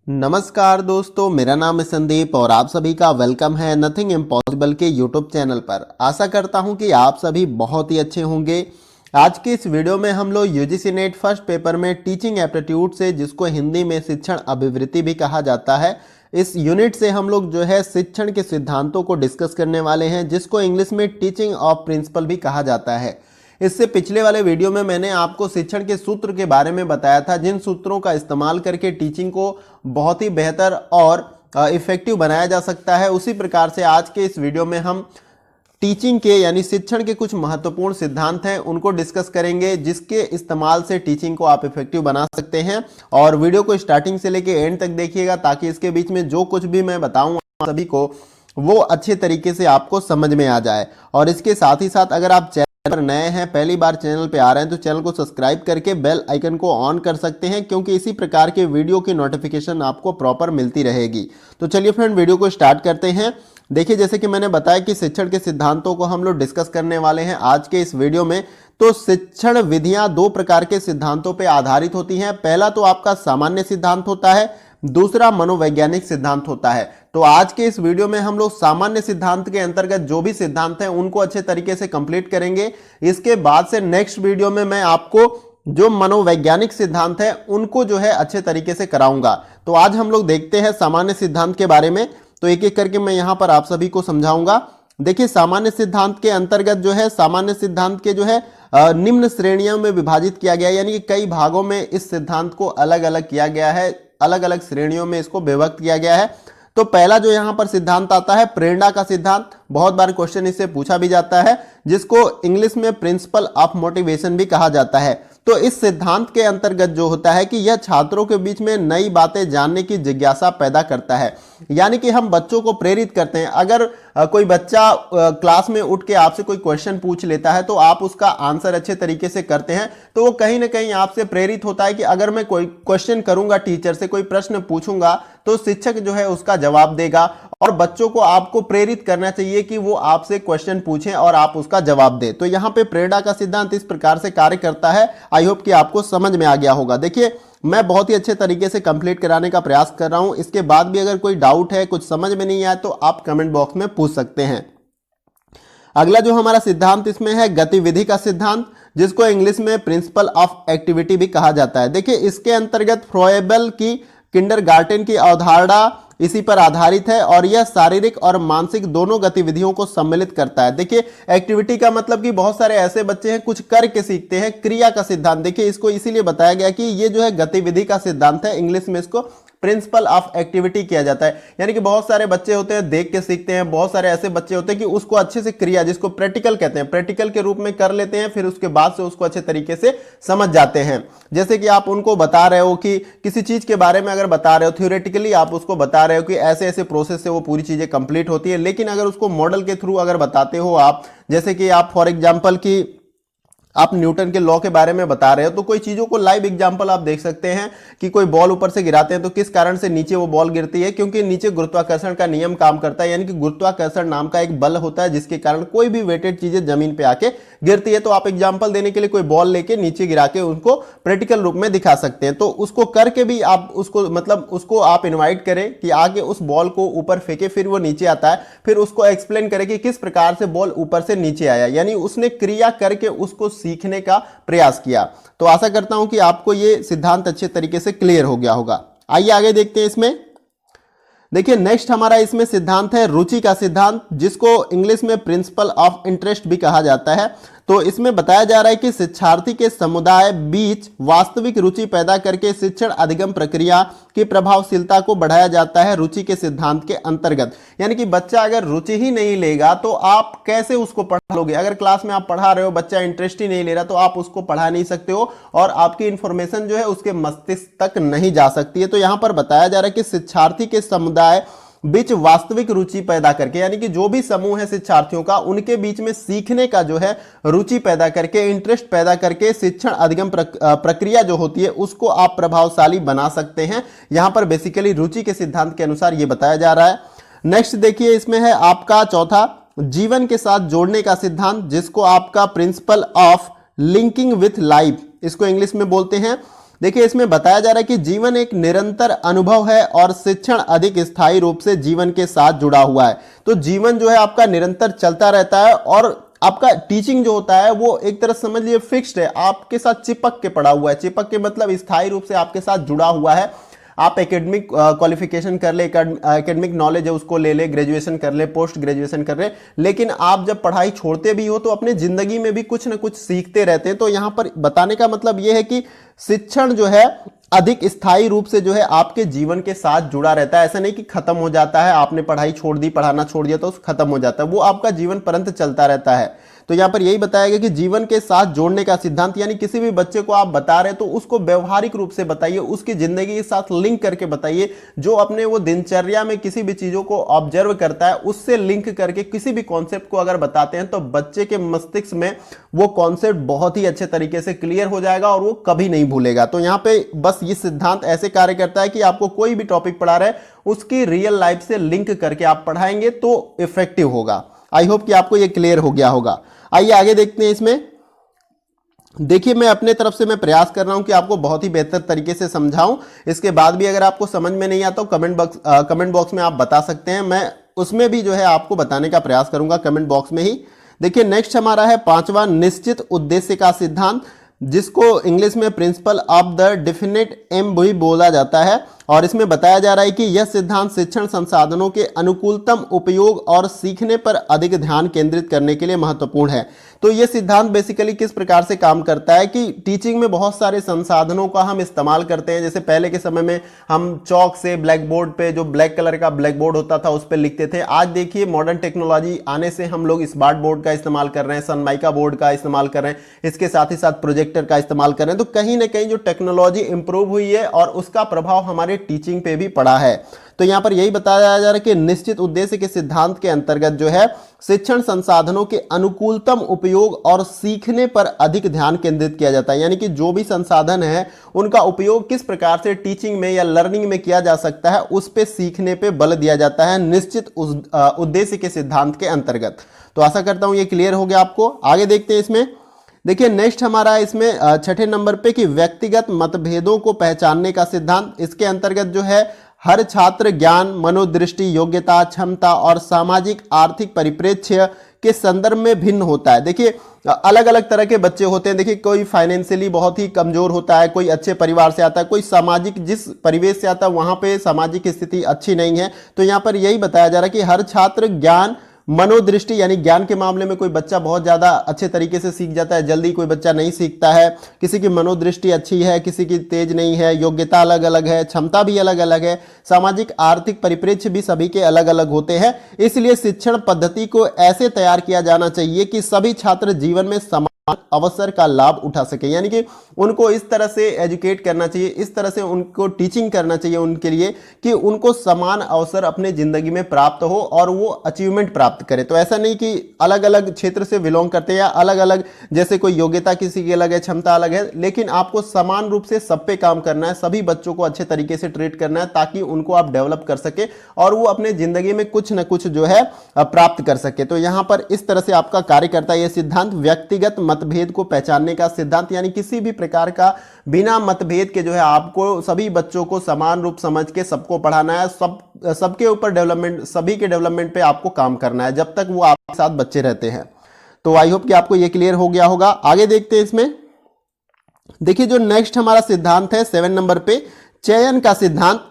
नमस्कार दोस्तों, मेरा नाम है संदीप और आप सभी का वेलकम है नथिंग इम्पॉसिबल के यूट्यूब चैनल पर। आशा करता हूं कि आप सभी बहुत ही अच्छे होंगे। आज की इस वीडियो में हम लोग यूजीसी नेट फर्स्ट पेपर में टीचिंग एप्टीट्यूड से, जिसको हिंदी में शिक्षण अभिवृत्ति भी कहा जाता है, इस यूनिट से हम लोग जो है शिक्षण के सिद्धांतों को डिस्कस करने वाले हैं, जिसको इंग्लिश में टीचिंग ऑफ प्रिंसिपल भी कहा जाता है। इससे पिछले वाले वीडियो में मैंने आपको शिक्षण के सूत्र के बारे में बताया था, जिन सूत्रों का इस्तेमाल करके टीचिंग को बहुत ही बेहतर और इफेक्टिव बनाया जा सकता है। उसी प्रकार से आज के इस वीडियो में हम टीचिंग के यानी शिक्षण के कुछ महत्वपूर्ण सिद्धांत हैं, उनको डिस्कस करेंगे, जिसके इस्तेमाल से टीचिंग को आप इफेक्टिव बना सकते हैं। और वीडियो को स्टार्टिंग से लेके एंड तक देखिएगा, ताकि इसके बीच में जो कुछ भी मैं बताऊंगा सभी को वो अच्छे तरीके से आपको समझ में आ जाए। और इसके साथ ही साथ अगर आप पर नए हैं, पहली बार चैनल पे आ रहे हैं, तो चैनल को सब्सक्राइब करके बेल आइकन को ऑन कर सकते हैं, क्योंकि इसी प्रकार के वीडियो की नोटिफिकेशन आपको प्रॉपर मिलती रहेगी। तो चलिए फ्रेंड, वीडियो को स्टार्ट करते हैं। देखिए, जैसे कि मैंने बताया कि शिक्षण के सिद्धांतों को हम लोग डिस्कस करने वाले हैं आज के इस वीडियो में। तो शिक्षण विधियां दो प्रकार के सिद्धांतों पर आधारित होती हैं। पहला तो आपका सामान्य सिद्धांत होता है, दूसरा मनोवैज्ञानिक सिद्धांत होता है। तो आज के इस वीडियो में हम लोग सामान्य सिद्धांत के अंतर्गत जो भी सिद्धांत हैं उनको अच्छे तरीके से कंप्लीट करेंगे। इसके बाद से नेक्स्ट वीडियो में मैं आपको जो मनोवैज्ञानिक सिद्धांत है उनको जो है अच्छे तरीके से कराऊंगा। तो आज हम लोग देखते हैं सामान्य सिद्धांत के बारे में। तो एक एक करके मैं यहां पर आप सभी को समझाऊंगा। देखिए, सामान्य सिद्धांत के अंतर्गत जो है सामान्य सिद्धांत के जो है निम्न श्रेणियों में विभाजित किया गया है, यानी कि कई भागों में इस सिद्धांत को अलग अलग किया गया है, अलग अलग श्रेणियों में इसको विभक्त किया गया है। तो पहला जो यहां पर सिद्धांत आता है प्रेरणा का सिद्धांत। बहुत बार क्वेश्चन इससे पूछा भी जाता है, जिसको इंग्लिश में प्रिंसिपल ऑफ मोटिवेशन भी कहा जाता है। तो इस सिद्धांत के अंतर्गत जो होता है कि यह छात्रों के बीच में नई बातें जानने की जिज्ञासा पैदा करता है, यानी कि हम बच्चों को प्रेरित करते हैं। अगर कोई बच्चा क्लास में उठ के आपसे कोई क्वेश्चन पूछ लेता है, तो आप उसका आंसर अच्छे तरीके से करते हैं, तो वो कहीं ना कहीं आपसे प्रेरित होता है कि अगर मैं कोई क्वेश्चन करूंगा, टीचर से कोई प्रश्न पूछूंगा, तो शिक्षक जो है उसका जवाब देगा। और बच्चों को आपको प्रेरित करना चाहिए कि वो आपसे क्वेश्चन पूछें और आप उसका जवाब दें। तो यहाँ पे प्रेरणा का सिद्धांत इस प्रकार से कार्य करता है। आई होप कि आपको समझ में आ गया होगा। देखिए, मैं बहुत ही अच्छे तरीके से कंप्लीट कराने का प्रयास कर रहा हूं। इसके बाद भी अगर कोई डाउट है, कुछ समझ में नहीं आया, तो आप कमेंट बॉक्स में पूछ सकते हैं। अगला जो हमारा सिद्धांत इसमें है गतिविधि का सिद्धांत, जिसको इंग्लिश में प्रिंसिपल ऑफ एक्टिविटी भी कहा जाता है। देखिए, इसके अंतर्गत फ्रोएबल की किंडरगार्टन की अवधारणा इसी पर आधारित है, और यह शारीरिक और मानसिक दोनों गतिविधियों को सम्मिलित करता है। देखिए, एक्टिविटी का मतलब कि बहुत सारे ऐसे बच्चे हैं कुछ करके सीखते हैं। क्रिया का सिद्धांत, देखिए इसको इसीलिए बताया गया कि ये जो है गतिविधि का सिद्धांत है। इंग्लिश में इसको प्रिंसिपल ऑफ एक्टिविटी किया जाता है। यानी कि बहुत सारे बच्चे होते हैं देख के सीखते हैं, बहुत सारे ऐसे बच्चे होते हैं कि उसको अच्छे से क्रिया, जिसको प्रैक्टिकल कहते हैं, प्रैक्टिकल के रूप में कर लेते हैं, फिर उसके बाद से उसको अच्छे तरीके से समझ जाते हैं। जैसे कि आप उनको बता रहे हो कि किसी चीज के बारे में अगर बता रहे हो, थ्योरेटिकली आप उसको बता रहे हो कि ऐसे ऐसे प्रोसेस से वो पूरी चीजें कंप्लीट होती है, लेकिन अगर उसको मॉडल के थ्रू अगर बताते हो आप, जैसे कि आप फॉर एग्जाम्पल की आप न्यूटन के लॉ के बारे में बता रहे हो, तो कोई चीजों को लाइव एग्जांपल आप देख सकते हैं कि कोई बॉल ऊपर से गिराते हैं, तो किस कारण से नीचे वो बॉल गिरती है, क्योंकि नीचे गुरुत्वाकर्षण का नियम काम करता है। यानी कि गुरुत्वाकर्षण नाम का एक बल होता है, जिसके कारण कोई भी वेटेड चीजें जमीन पे आके गिरती है। तो आप एग्जाम्पल देने के लिए कोई बॉल लेके नीचे गिरा के उनको प्रैक्टिकल रूप में दिखा सकते हैं। तो उसको करके भी आप उसको मतलब उसको आप इन्वाइट करें कि आगे उस बॉल को ऊपर फेंके, फिर वो नीचे आता है, फिर उसको एक्सप्लेन करें कि किस प्रकार से बॉल ऊपर से नीचे आया। यानी उसने क्रिया करके उसको सीखने का प्रयास किया। तो आशा करता हूं कि आपको यह सिद्धांत अच्छे तरीके से क्लियर हो गया होगा। आइए आगे देखते हैं इसमें। देखिए, नेक्स्ट हमारा इसमें सिद्धांत है रुचि का सिद्धांत, जिसको इंग्लिश में प्रिंसिपल ऑफ इंटरेस्ट भी कहा जाता है। तो इसमें बताया जा रहा है कि शिक्षार्थी के समुदाय बीच वास्तविक रुचि पैदा करके शिक्षण अधिगम प्रक्रिया की प्रभावशीलता को बढ़ाया जाता है रुचि के सिद्धांत के अंतर्गत। यानी कि बच्चा अगर रुचि ही नहीं लेगा तो आप कैसे उसको पढ़ा लोगे। अगर क्लास में आप पढ़ा रहे हो, बच्चा इंटरेस्ट ही नहीं ले रहा, तो आप उसको पढ़ा नहीं सकते हो और आपकी इंफॉर्मेशन जो है उसके मस्तिष्क तक नहीं जा सकती है। तो यहां पर बताया जा रहा है कि शिक्षार्थी के समुदाय बीच वास्तविक रुचि पैदा करके, यानी कि जो भी समूह है शिक्षार्थियों का, उनके बीच में सीखने का जो है रुचि पैदा करके, इंटरेस्ट पैदा करके शिक्षण अधिगम प्रक्रिया जो होती है उसको आप प्रभावशाली बना सकते हैं। यहां पर बेसिकली रुचि के सिद्धांत के अनुसार यह बताया जा रहा है। नेक्स्ट देखिए, इसमें है आपका चौथा जीवन के साथ जोड़ने का सिद्धांत, जिसको आपका principle of linking with life इसको इंग्लिश में बोलते हैं। देखिए इसमें बताया जा रहा है कि जीवन एक निरंतर अनुभव है और शिक्षण अधिक स्थायी रूप से जीवन के साथ जुड़ा हुआ है। तो जीवन जो है आपका निरंतर चलता रहता है और आपका टीचिंग जो होता है वो एक तरह समझ लीजिए फिक्स्ड है, आपके साथ चिपक के पड़ा हुआ है। चिपक के मतलब स्थायी रूप से आपके साथ जुड़ा हुआ है। आप एकेडमिक क्वालिफिकेशन कर ले, एकेडमिक नॉलेज है उसको ले ले, ग्रेजुएशन कर ले, पोस्ट ग्रेजुएशन कर ले, लेकिन आप जब पढ़ाई छोड़ते भी हो तो अपने जिंदगी में भी कुछ ना कुछ सीखते रहते हैं। तो यहां पर बताने का मतलब यह है कि शिक्षण जो है अधिक स्थायी रूप से जो है आपके जीवन के साथ जुड़ा रहता है। ऐसा नहीं कि खत्म हो जाता है, आपने पढ़ाई छोड़ दी, पढ़ाना छोड़ दिया तो खत्म हो जाता है, वो आपका जीवन पर्यंत चलता रहता है। तो यहां पर यही बताया गया कि जीवन के साथ जोड़ने का सिद्धांत, यानी किसी भी बच्चे को आप बता रहे हैं तो उसको व्यवहारिक रूप से बताइए, उसकी जिंदगी के साथ लिंक करके बताइए। जो अपने वो दिनचर्या में किसी भी चीजों को ऑब्जर्व करता है उससे लिंक करके किसी भी कॉन्सेप्ट को अगर बताते हैं तो बच्चे के मस्तिष्क में वो कॉन्सेप्ट बहुत ही अच्छे तरीके से क्लियर हो जाएगा और वो कभी नहीं भूलेगा। तो यहां पे बस ये सिद्धांत ऐसे कार्य करता है कि आपको कोई भी टॉपिक पढ़ा रहे उसकी रियल लाइफ से लिंक करके आप पढ़ाएंगे तो इफेक्टिव होगा। आई होप कि आपको ये क्लियर हो गया होगा। आइए आगे देखते हैं। इसमें देखिए मैं अपने तरफ से मैं प्रयास कर रहा हूं कि आपको बहुत ही बेहतर तरीके से समझाऊं। इसके बाद भी अगर आपको समझ में नहीं आता तो कमेंट बॉक्स में आप बता सकते हैं, मैं उसमें भी जो है आपको बताने का प्रयास करूंगा कमेंट बॉक्स में ही। देखिए नेक्स्ट हमारा है पांचवा, निश्चित उद्देश्य का सिद्धांत, जिसको इंग्लिश में principle of the definite aim भी बोला जाता है। और इसमें बताया जा रहा है कि यह सिद्धांत शिक्षण संसाधनों के अनुकूलतम उपयोग और सीखने पर अधिक ध्यान केंद्रित करने के लिए महत्वपूर्ण है। तो यह सिद्धांत बेसिकली किस प्रकार से काम करता है कि टीचिंग में बहुत सारे संसाधनों का हम इस्तेमाल करते हैं। जैसे पहले के समय में हम चौक से ब्लैक बोर्ड पे, जो ब्लैक कलर का ब्लैक बोर्ड होता था, उस पर लिखते थे। आज देखिए मॉडर्न टेक्नोलॉजी आने से हम लोग स्मार्ट बोर्ड का इस्तेमाल कर रहे हैं, सनमाइका बोर्ड का इस्तेमाल कर रहे हैं, इसके साथ ही साथ प्रोजेक्टर का इस्तेमाल कर रहे हैं। तो कहीं ना कहीं जो टेक्नोलॉजी इंप्रूव हुई है और उसका प्रभाव हमारे टीचिंग पे भी पड़ा है। तो यहां पर यही बताया जा रहा है कि निश्चित उद्देश्य के सिद्धांत के अंतर्गत जो है शिक्षण संसाधनों के अनुकूलतम उपयोग और सीखने पर अधिक ध्यान केंद्रित किया जाता है। यानी कि जो भी संसाधन है उनका उपयोग किस प्रकार से टीचिंग में या लर्निंग में किया जा सकता है उस पे सीखने पे बल दिया जाता है निश्चित उद्देश्य के सिद्धांत के अंतर्गत। तो आशा करता हूं ये क्लियर हो गया आपको। आगे देखते हैं। इसमें देखिए नेक्स्ट हमारा इसमें छठे नंबर पे कि व्यक्तिगत मतभेदों को पहचानने का सिद्धांत। इसके अंतर्गत जो है हर छात्र ज्ञान, मनोदृष्टि, योग्यता, क्षमता और सामाजिक आर्थिक परिप्रेक्ष्य के संदर्भ में भिन्न होता है। देखिए अलग अलग तरह के बच्चे होते हैं। देखिए कोई फाइनेंशियली बहुत ही कमजोर होता है, कोई अच्छे परिवार से आता है, कोई सामाजिक जिस परिवेश से आता है वहां पे सामाजिक स्थिति अच्छी नहीं है। तो यहां पर यही बताया जा रहा है कि हर छात्र ज्ञान, मनोदृष्टि यानी ज्ञान के मामले में कोई बच्चा बहुत ज्यादा अच्छे तरीके से सीख जाता है, जल्दी कोई बच्चा नहीं सीखता है। किसी की मनोदृष्टि अच्छी है, किसी की तेज नहीं है, योग्यता अलग अलग है, क्षमता भी अलग अलग है, सामाजिक आर्थिक परिप्रेक्ष्य भी सभी के अलग अलग होते हैं। इसलिए शिक्षण पद्धति को ऐसे तैयार किया जाना चाहिए कि सभी छात्र जीवन में समान अवसर का लाभ उठा सके। यानी कि उनको इस तरह से एजुकेट करना चाहिए, इस तरह से उनको टीचिंग करना चाहिए उनके लिए कि उनको समान अवसर अपने जिंदगी में प्राप्त हो और वो अचीवमेंट प्राप्त करे। तो ऐसा नहीं कि अलग अलग क्षेत्र से बिलोंग करते हैं या अलग अलग, जैसे कोई योग्यता किसी की अलग है, क्षमता अलग है, लेकिन आपको समान रूप से सब पे काम करना है, सभी बच्चों को अच्छे तरीके से ट्रीट करना है ताकि उनको आप डेवलप कर सके और वो अपने जिंदगी में कुछ न कुछ जो है प्राप्त कर सके। तो यहां पर इस तरह से आपका कार्य करता है यह सिद्धांत, व्यक्तिगत मतभेद को पहचानने का सिद्धांत। यानी किसी भी प्रकार का बिना मतभेद के जो है आपको सभी बच्चों को समान रूप समझ के सबको पढ़ाना है, सबके ऊपर डेवलपमेंट, सभी के डेवलपमेंट पे आपको काम करना है जब तक वो आपके साथ बच्चे रहते हैं। तो आई होप कि आपको ये क्लियर हो गया होगा। आगे देखते हैं। इसमें देखिए जो नेक्स्ट हमारा सिद्धांत है 7 नंबर पे, चयन का सिद्धांत।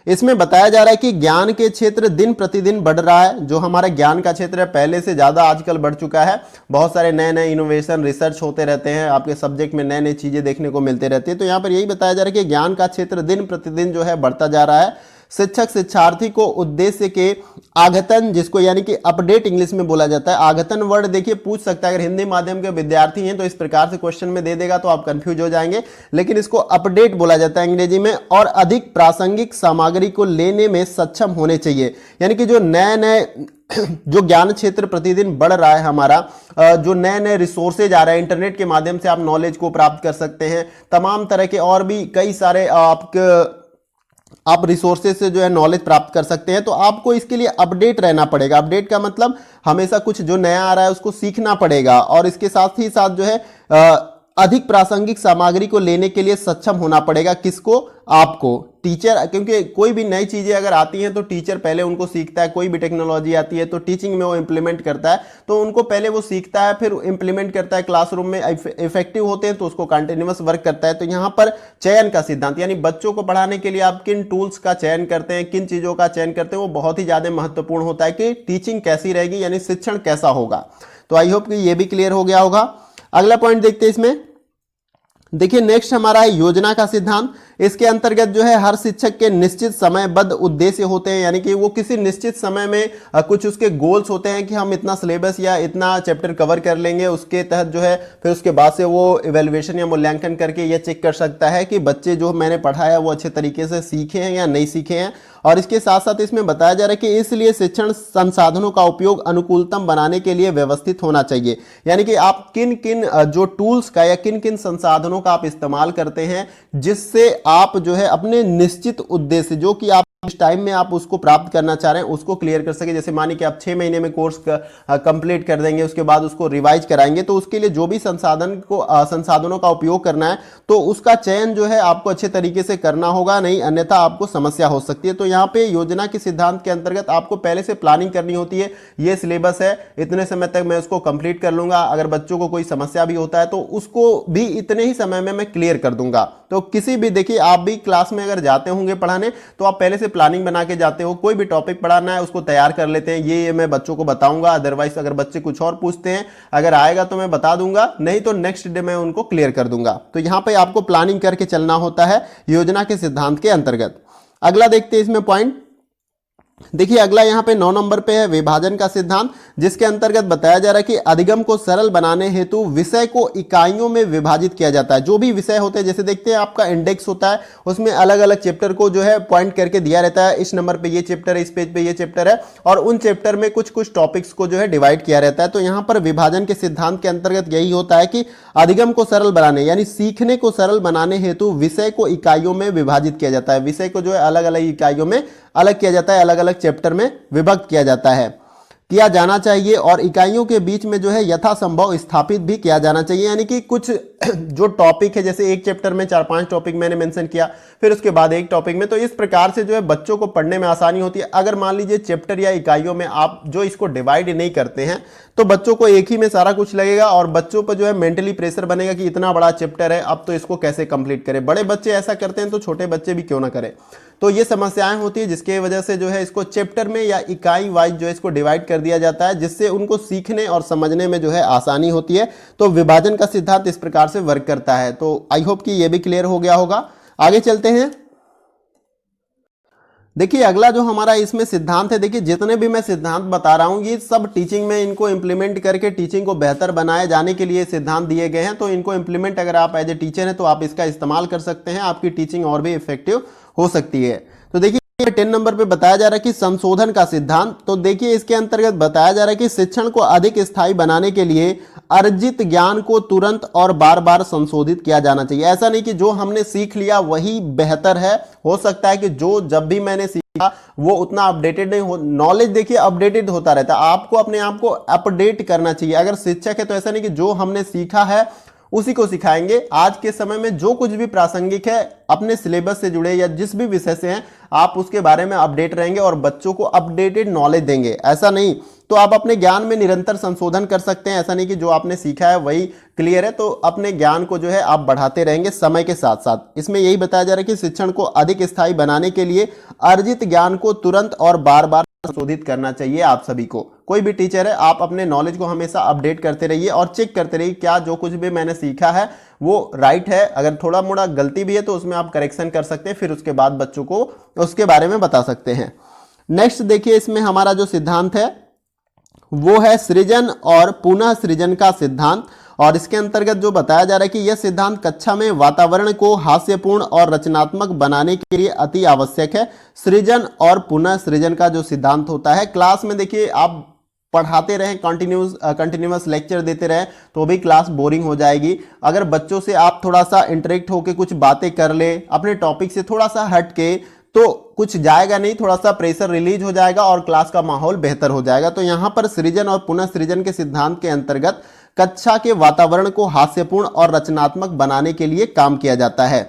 इसमें बताया जा रहा है कि ज्ञान के क्षेत्र दिन प्रतिदिन बढ़ रहा है। जो हमारा ज्ञान का क्षेत्र है पहले से ज्यादा आजकल बढ़ चुका है। बहुत सारे नए नए इनोवेशन, रिसर्च होते रहते हैं, आपके सब्जेक्ट में नए नई चीजें देखने को मिलते रहती है। तो यहाँ पर यही बताया जा रहा है कि ज्ञान का क्षेत्र दिन प्रतिदिन जो है बढ़ता जा रहा है। शिक्षक शिक्षार्थी को उद्देश्य के आगतन, जिसको यानी कि अपडेट इंग्लिश में बोला जाता है। आगतन वर्ड देखिए पूछ सकता है, अगर हिंदी माध्यम के विद्यार्थी हैं तो इस प्रकार से क्वेश्चन में दे देगा तो आप कंफ्यूज हो जाएंगे, लेकिन इसको अपडेट बोला जाता है अंग्रेजी में। और अधिक प्रासंगिक सामग्री को लेने में सक्षम होने चाहिए। यानी कि जो नए नए जो ज्ञान क्षेत्र प्रतिदिन बढ़ रहा है हमारा, जो नए नए रिसोर्सेज आ रहे हैं, इंटरनेट के माध्यम से आप नॉलेज को प्राप्त कर सकते हैं, तमाम तरह के और भी कई सारे आप रिसोर्सेज से जो है नॉलेज प्राप्त कर सकते हैं। तो आपको इसके लिए अपडेट रहना पड़ेगा। अपडेट का मतलब हमेशा कुछ जो नया आ रहा है उसको सीखना पड़ेगा और इसके साथ ही साथ जो है अधिक प्रासंगिक सामग्री को लेने के लिए सक्षम होना पड़ेगा। किसको? आपको, टीचर। क्योंकि कोई भी नई चीजें अगर आती हैं तो टीचर पहले उनको सीखता है। कोई भी टेक्नोलॉजी आती है तो टीचिंग में वो इंप्लीमेंट करता है, तो उनको पहले वो सीखता है फिर इंप्लीमेंट करता है, क्लासरूम में इफेक्टिव होते हैं तो उसको कंटिन्यूअस वर्क करता है। तो यहाँ पर चयन का सिद्धांत, यानी बच्चों को पढ़ाने के लिए आप किन टूल्स का चयन करते हैं, किन चीजों का चयन करते हैं, वो बहुत ही ज्यादा महत्वपूर्ण होता है कि टीचिंग कैसी रहेगी, यानी शिक्षण कैसा होगा। तो आई होप कि ये भी क्लियर हो गया होगा। अगला पॉइंट देखते हैं इसमें। देखिए नेक्स्ट हमारा है योजना का सिद्धांत। इसके अंतर्गत जो है हर शिक्षक के निश्चित समयबद्ध उद्देश्य होते हैं, यानी कि वो किसी निश्चित समय में कुछ उसके गोल्स होते हैं कि हम इतना सिलेबस या इतना चैप्टर कवर कर लेंगे। उसके तहत जो है फिर उसके बाद से वो इवैल्यूएशन या मूल्यांकन करके ये चेक कर सकता है कि बच्चे जो मैंने पढ़ाया वो अच्छे तरीके से सीखे हैं या नहीं सीखे हैं। और इसके साथ साथ इसमें बताया जा रहा है कि इसलिए शिक्षण संसाधनों का उपयोग अनुकूलतम बनाने के लिए व्यवस्थित होना चाहिए, यानी कि आप किन किन जो टूल्स का या किन किन संसाधनों का आप इस्तेमाल करते हैं जिससे आप जो है अपने निश्चित उद्देश्य जो कि आप इस टाइम में आप उसको प्राप्त करना चाह रहे हैं उसको क्लियर कर सके। जैसे मानिए कि आप 6 महीने में कोर्स कंप्लीट कर देंगे, उसके बाद उसको रिवाइज कराएंगे, तो उसके लिए जो भी संसाधनों का उपयोग करना है तो उसका चयन जो है आपको अच्छे तरीके से करना होगा, नहीं अन्यथा आपको समस्या हो सकती है। तो यहाँ पे योजना के सिद्धांत के अंतर्गत आपको पहले से प्लानिंग करनी होती है। ये सिलेबस है, इतने समय तक मैं उसको कंप्लीट कर लूंगा, अगर बच्चों को कोई समस्या भी होता है तो उसको भी इतने ही समय में मैं क्लियर कर दूंगा। तो किसी भी, देखिए आप भी क्लास में अगर जाते होंगे पढ़ाने तो आप पहले से प्लानिंग बना के जाते हो। कोई भी टॉपिक पढ़ाना है उसको तैयार कर लेते हैं, ये मैं बच्चों को बताऊंगा, अदरवाइज अगर बच्चे कुछ और पूछते हैं अगर आएगा तो मैं बता दूंगा, नहीं तो नेक्स्ट डे मैं उनको क्लियर कर दूंगा। तो यहां पे आपको प्लानिंग करके चलना होता है योजना के सिद्धांत के अंतर्गत। अगला देखते हैं इसमें पॉइंट। देखिए अगला यहां पे 9 नंबर पे है विभाजन का सिद्धांत, जिसके अंतर्गत बताया जा रहा है कि अधिगम को सरल बनाने हेतु विषय को इकाइयों में विभाजित किया जाता है। जो भी विषय होते हैं, जैसे देखते हैं आपका इंडेक्स होता है, उसमें अलग अलग चैप्टर को जो है पॉइंट करके दिया रहता है, इस नंबर पे ये चैप्टर है, इस पेज पे ये चैप्टर है, और उन चैप्टर में कुछ कुछ टॉपिक्स को जो है डिवाइड किया रहता है। तो यहां पर विभाजन के सिद्धांत के अंतर्गत यही होता है कि अधिगम को सरल बनाने यानी सीखने को सरल बनाने हेतु विषय को इकाइयों में विभाजित किया जाता है। विषय को जो है अलग अलग इकाइयों में अलग किया जाता है, अलग अलग चैप्टर में विभक्त किया जाता है, किया जाना चाहिए, और इकाइयों के बीच में जो है यथासंभव स्थापित भी किया जाना चाहिए। यानी कि कुछ जो टॉपिक है, जैसे एक चैप्टर में 4-5 टॉपिक मैंने मेंशन किया, फिर उसके बाद एक टॉपिक में, तो इस प्रकार से जो है बच्चों को पढ़ने में आसानी होती है। अगर मान लीजिए चैप्टर या इकाइयों में आप जो इसको डिवाइड नहीं करते हैं तो बच्चों को एक ही में सारा कुछ लगेगा और बच्चों पर जो है मेंटली प्रेशर बनेगा कि इतना बड़ा चैप्टर है, अब तो इसको कैसे कंप्लीट करें। बड़े बच्चे ऐसा करते हैं तो छोटे बच्चे भी क्यों ना करें। तो ये समस्याएं होती है, जिसके वजह से जो है इसको चैप्टर में या इकाई वाइज जो है इसको डिवाइड कर दिया जाता है, जिससे उनको सीखने और समझने में जो है आसानी होती है। तो विभाजन का सिद्धांत इस प्रकार से वर्क करता है। तो आई होप कि ये भी क्लियर हो गया होगा। आगे चलते हैं। देखिए अगला जो हमारा इसमें सिद्धांत है, देखिए जितने भी मैं सिद्धांत बता रहा हूं ये सब टीचिंग में इनको इंप्लीमेंट करके टीचिंग को बेहतर बनाए जाने के लिए सिद्धांत दिए गए हैं। तो इनको इंप्लीमेंट अगर आप एज ए टीचर हैं तो आप इसका इस्तेमाल कर सकते हैं, आपकी टीचिंग और भी इफेक्टिव हो सकती है। तो देखिए 10 नंबर पे बताया जा रहा है कि संशोधन का सिद्धांत। तो देखिए इसके अंतर्गत बताया जा रहा है कि शिक्षण को अधिक स्थायी बनाने के लिए अर्जित ज्ञान को तुरंत और बार बार संशोधित किया जाना चाहिए। ऐसा नहीं कि जो हमने सीख लिया वही बेहतर है, हो सकता है कि जो जब भी मैंने सीखा वो उतना अपडेटेड नहीं हो। नॉलेज देखिए अपडेटेड होता रहता है, आपको अपने आप को अपडेट करना चाहिए। अगर शिक्षक है तो ऐसा नहीं कि जो हमने सीखा है उसी को सिखाएंगे। आज के समय में जो कुछ भी प्रासंगिक है अपने सिलेबस से जुड़े या जिस भी विषय से हैं आप उसके बारे में अपडेट रहेंगे और बच्चों को अपडेटेड नॉलेज देंगे। ऐसा नहीं, तो आप अपने ज्ञान में निरंतर संशोधन कर सकते हैं। ऐसा नहीं कि जो आपने सीखा है वही क्लियर है, तो अपने ज्ञान को जो है आप बढ़ाते रहेंगे समय के साथ साथ। इसमें यही बताया जा रहा है कि शिक्षण को अधिक स्थायी बनाने के लिए अर्जित ज्ञान को तुरंत और बार बार संशोधित करना चाहिए। आप सभी को, कोई भी टीचर है, आप अपने नॉलेज को हमेशा अपडेट करते रहिए और चेक करते रहिए क्या जो कुछ भी मैंने सीखा है वो राइट है। अगर थोड़ा मोड़ा गलती भी है तो उसमें आप करेक्शन कर सकते हैं, फिर उसके बाद बच्चों को उसके बारे में बता सकते हैं। नेक्स्ट देखिए इसमें हमारा जो सिद्धांत है वो है सृजन और पुनः सृजन का सिद्धांत। और इसके अंतर्गत जो बताया जा रहा है कि यह सिद्धांत कक्षा में वातावरण को हास्यपूर्ण और रचनात्मक बनाने के लिए अति आवश्यक है। सृजन और पुनः सृजन का जो सिद्धांत होता है, क्लास में देखिए आप पढ़ाते रहें, कंटिन्यूअस लेक्चर देते रहें तो भी क्लास बोरिंग हो जाएगी। अगर बच्चों से आप थोड़ा सा इंटरेक्ट होकर कुछ बातें कर ले, अपने टॉपिक से थोड़ा सा हट के, तो कुछ जाएगा नहीं, थोड़ा सा प्रेशर रिलीज हो जाएगा और क्लास का माहौल बेहतर हो जाएगा। तो यहाँ पर सृजन और पुनः सृजन के सिद्धांत के अंतर्गत कक्षा के वातावरण को हास्यपूर्ण और रचनात्मक बनाने के लिए काम किया जाता है।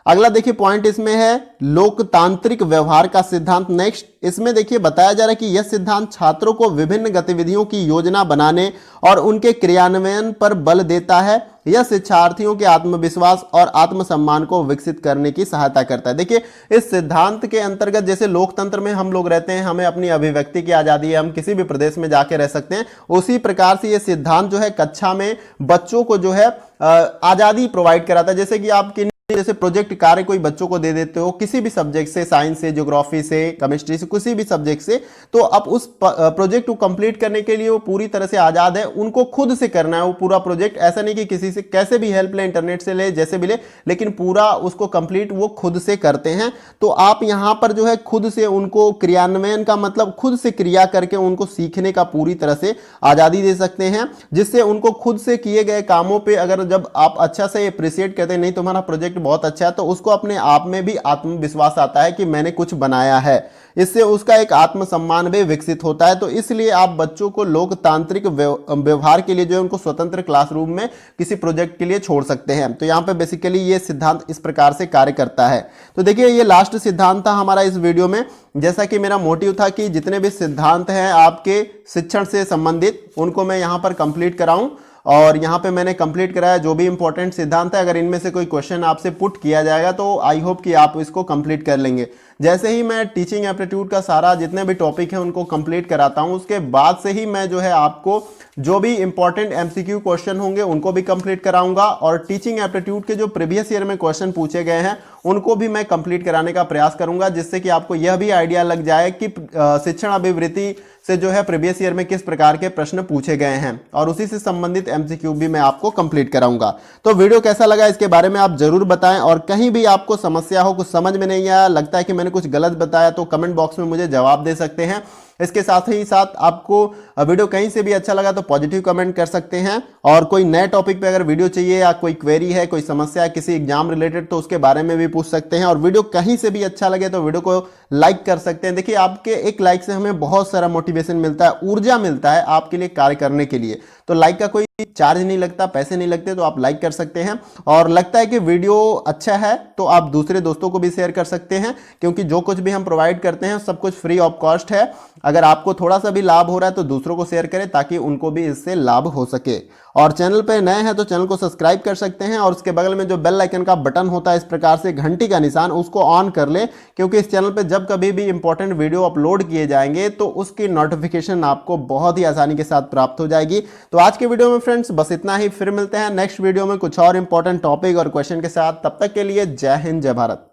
अगला देखिए पॉइंट इसमें है लोकतांत्रिक व्यवहार का सिद्धांत। नेक्स्ट इसमें देखिए बताया जा रहा है कि यह सिद्धांत छात्रों को विभिन्न गतिविधियों की योजना बनाने और उनके क्रियान्वयन पर बल देता है। यह शिक्षार्थियों के आत्मविश्वास और आत्मसम्मान को विकसित करने की सहायता करता है। देखिए इस सिद्धांत के अंतर्गत जैसे लोकतंत्र में हम लोग रहते हैं, हमें अपनी अभिव्यक्ति की आजादी है, हम किसी भी प्रदेश में जाके रह सकते हैं, उसी प्रकार से यह सिद्धांत जो है कक्षा में बच्चों को जो है आजादी प्रोवाइड कराता है। जैसे कि आप जैसे प्रोजेक्ट कार्य कोई बच्चों को दे देते हो किसी भी सब्जेक्ट से, साइंस से, ज्योग्राफी से, केमिस्ट्री से, किसी भी सब्जेक्ट से, तो अब उस प्रोजेक्ट को कंप्लीट करने के लिए वो पूरी तरह से आजाद है, उनको खुद से करना है वो पूरा प्रोजेक्ट। ऐसा नहीं कि किसी से कैसे भी हेल्प ले, इंटरनेट से ले, जैसे भी ले, लेकिन पूरा उसको कंप्लीट वो खुद से करते हैं। तो आप यहां पर जो है खुद से उनको क्रियान्वयन का मतलब खुद से क्रिया करके उनको सीखने का पूरी तरह से आजादी दे सकते हैं, जिससे उनको खुद से किए गए कामों पर अगर जब आप अच्छा से अप्रिशिएट करते हैं, नहीं तुम्हारा प्रोजेक्ट बहुत अच्छा है, तो उसको अपने आप में भी आत्मविश्वास आता है कि मैंने कुछ बनाया है। इससे उसका एक आत्मसम्मान भी विकसित होता है। तो इसलिए आप बच्चों को लोकतांत्रिक व्यवहार के लिए जो है उनको स्वतंत्र क्लासरूम में किसी प्रोजेक्ट के लिए छोड़ सकते हैं। तो यहाँ पे बेसिकली ये सिद्धांत इस प्रकार से कार्य करता है। तो देखिए ये लास्ट सिद्धांत था हमारा इस वीडियो में। जैसा कि मेरा मोटिव था कि जितने भी सिद्धांत हैं आपके शिक्षण से संबंधित उनको मैं यहाँ पर कंप्लीट कराऊं, और यहाँ पे मैंने कंप्लीट कराया जो भी इंपॉर्टेंट सिद्धांत है। अगर इनमें से कोई क्वेश्चन आपसे पुट किया जाएगा तो आई होप कि आप इसको कंप्लीट कर लेंगे। जैसे ही मैं टीचिंग एप्टीट्यूड का सारा जितने भी टॉपिक है उनको कंप्लीट कराता हूँ, उसके बाद से ही मैं जो है आपको जो भी इंपॉर्टेंट एमसीक्यू क्वेश्चन होंगे उनको भी कंप्लीट कराऊंगा, और टीचिंग एप्टीट्यूड के जो प्रीवियस ईयर में क्वेश्चन पूछे गए हैं उनको भी मैं कंप्लीट कराने का प्रयास करूंगा, जिससे कि आपको यह भी आइडिया लग जाए कि शिक्षण अभिवृत्ति से जो है प्रीवियस ईयर में किस प्रकार के प्रश्न पूछे गए हैं, और उसी से संबंधित एमसीक्यू भी मैं आपको कंप्लीट कराऊंगा। तो वीडियो कैसा लगा इसके बारे में आप जरूर बताएं, और कहीं भी आपको समस्या हो, कुछ समझ में नहीं आया, लगता है कि मैंने कुछ गलत बताया, तो कमेंट बॉक्स में मुझे जवाब दे सकते हैं। इसके साथ ही साथ आपको वीडियो कहीं से भी अच्छा लगा तो पॉजिटिव कमेंट कर सकते हैं, और कोई नए टॉपिक पे अगर वीडियो चाहिए या कोई क्वेरी है, कोई समस्या है किसी एग्जाम रिलेटेड, तो उसके बारे में भी पूछ सकते हैं। और वीडियो कहीं से भी अच्छा लगे तो वीडियो को लाइक कर सकते हैं। देखिए आपके एक लाइक से हमें बहुत सारा मोटिवेशन मिलता है, ऊर्जा मिलता है आपके लिए कार्य करने के लिए। तो लाइक का कोई चार्ज नहीं लगता, पैसे नहीं लगते, तो आप लाइक कर सकते हैं। और लगता है कि वीडियो अच्छा है तो आप दूसरे दोस्तों को भी शेयर कर सकते हैं, क्योंकि जो कुछ भी हम प्रोवाइड करते हैं सब कुछ फ्री ऑफ कॉस्ट है। अगर आपको थोड़ा सा भी लाभ हो रहा है तो दूसरों को शेयर करें ताकि उनको भी इससे लाभ हो सके। और चैनल पे नए हैं तो चैनल को सब्सक्राइब कर सकते हैं, और उसके बगल में जो बेल आइकन का बटन होता है इस प्रकार से घंटी का निशान, उसको ऑन कर ले, क्योंकि इस चैनल पे जब कभी भी इंपॉर्टेंट वीडियो अपलोड किए जाएंगे तो उसकी नोटिफिकेशन आपको बहुत ही आसानी के साथ प्राप्त हो जाएगी। तो आज के वीडियो में फ्रेंड्स बस इतना ही, फिर मिलते हैं नेक्स्ट वीडियो में कुछ और इंपॉर्टेंट टॉपिक और क्वेश्चन के साथ। तब तक के लिए जय हिंद, जय भारत।